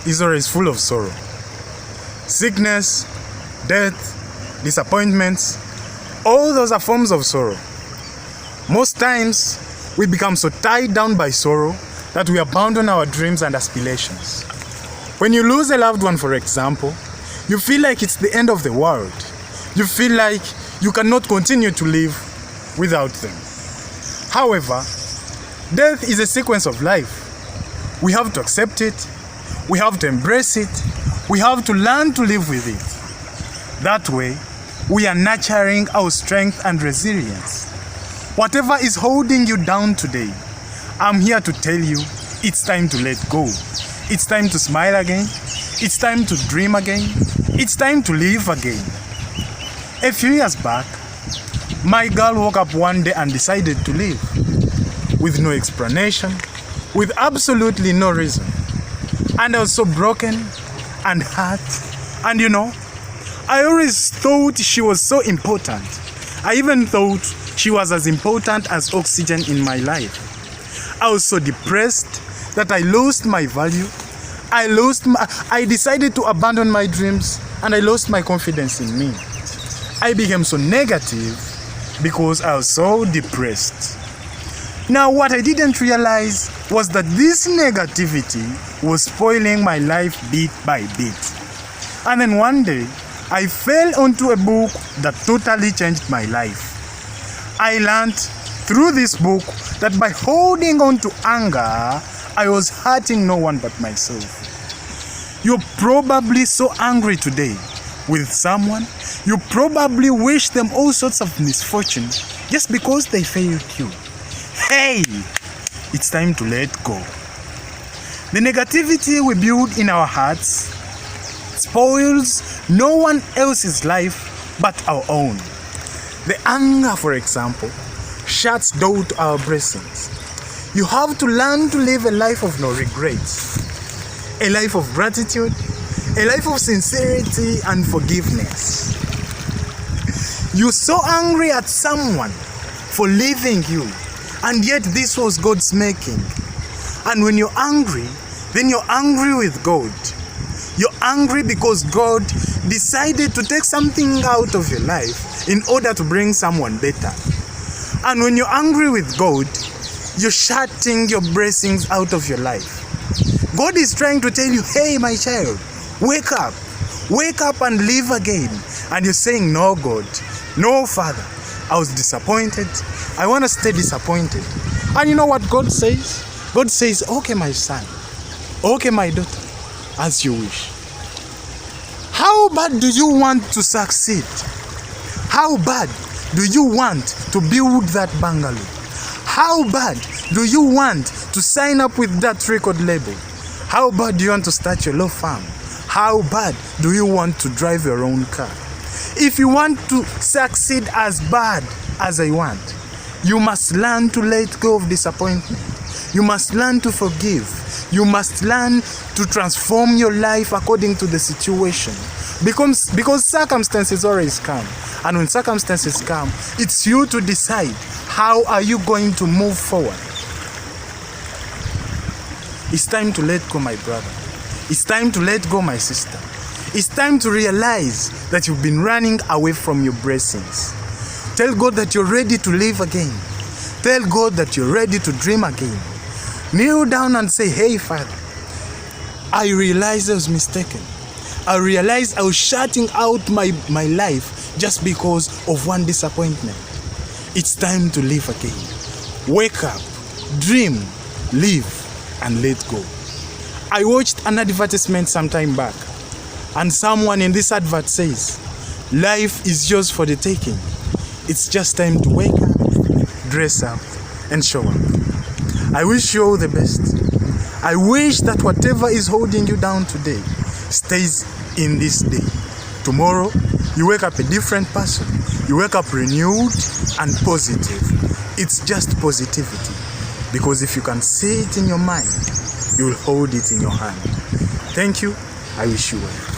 is always full of sorrow. Sickness, death, disappointments, all those are forms of sorrow. Most times, we become so tied down by sorrow that we abandon our dreams and aspirations. When you lose a loved one, for example, you feel like it's the end of the world. You feel like you cannot continue to live without them. However, death is a sequence of life. We have to accept it. We have to embrace it. We have to learn to live with it. That way, we are nurturing our strength and resilience. Whatever is holding you down today, I'm here to tell you, it's time to let go. It's time to smile again. It's time to dream again. It's time to live again. A few years back, my girl woke up one day and decided to leave. With no explanation, with absolutely no reason. And I was so broken and hurt. And I always thought she was so important. I even thought she was as important as oxygen in my life. I was so depressed that I lost my value. I decided to abandon my dreams and I lost my confidence in me. I became so negative because I was so depressed. Now, what I didn't realize was that this negativity was spoiling my life bit by bit. And then one day, I fell onto a book that totally changed my life. I learned through this book that by holding on to anger, I was hurting no one but myself. You're probably so angry today with someone. You probably wish them all sorts of misfortune just because they failed you. Hey, it's time to let go. The negativity we build in our hearts spoils no one else's life but our own. The anger, for example, shuts door to our blessings. You have to learn to live a life of no regrets, a life of gratitude, a life of sincerity and forgiveness. You're so angry at someone for leaving you, and yet this was God's making. And when you're angry, then you're angry with God. You're angry because God decided to take something out of your life in order to bring someone better. And when you're angry with God, you're shutting your blessings out of your life. God is trying to tell you, hey, my child, wake up and live again. And you're saying, no, God, no, Father, I was disappointed. I want to stay disappointed. And you know what God says? God says, okay, my son, okay, my daughter, as you wish. How bad do you want to succeed? How bad do you want to build that bungalow? How bad do you want to sign up with that record label? How bad do you want to start your law firm? How bad do you want to drive your own car? If you want to succeed as bad as I want, you must learn to let go of disappointment. You must learn to forgive. You must learn to transform your life according to the situation. Because circumstances always come. And when circumstances come, it's you to decide how are you going to move forward. It's time to let go, my brother. It's time to let go, my sister. It's time to realize that you've been running away from your blessings. Tell God that you're ready to live again. Tell God that you're ready to dream again. Kneel down and say, hey, Father, I realized I was mistaken. I realized I was shutting out my life just because of one disappointment. It's time to live again. Wake up, dream, live, and let go. I watched an advertisement some time back, and someone in this advert says, life is yours for the taking. It's just time to wake up, dress up, and show up. I wish you all the best. I wish that whatever is holding you down today stays in this day. Tomorrow, you wake up a different person. You wake up renewed and positive. It's just positivity. Because if you can see it in your mind, you will hold it in your hand. Thank you. I wish you well.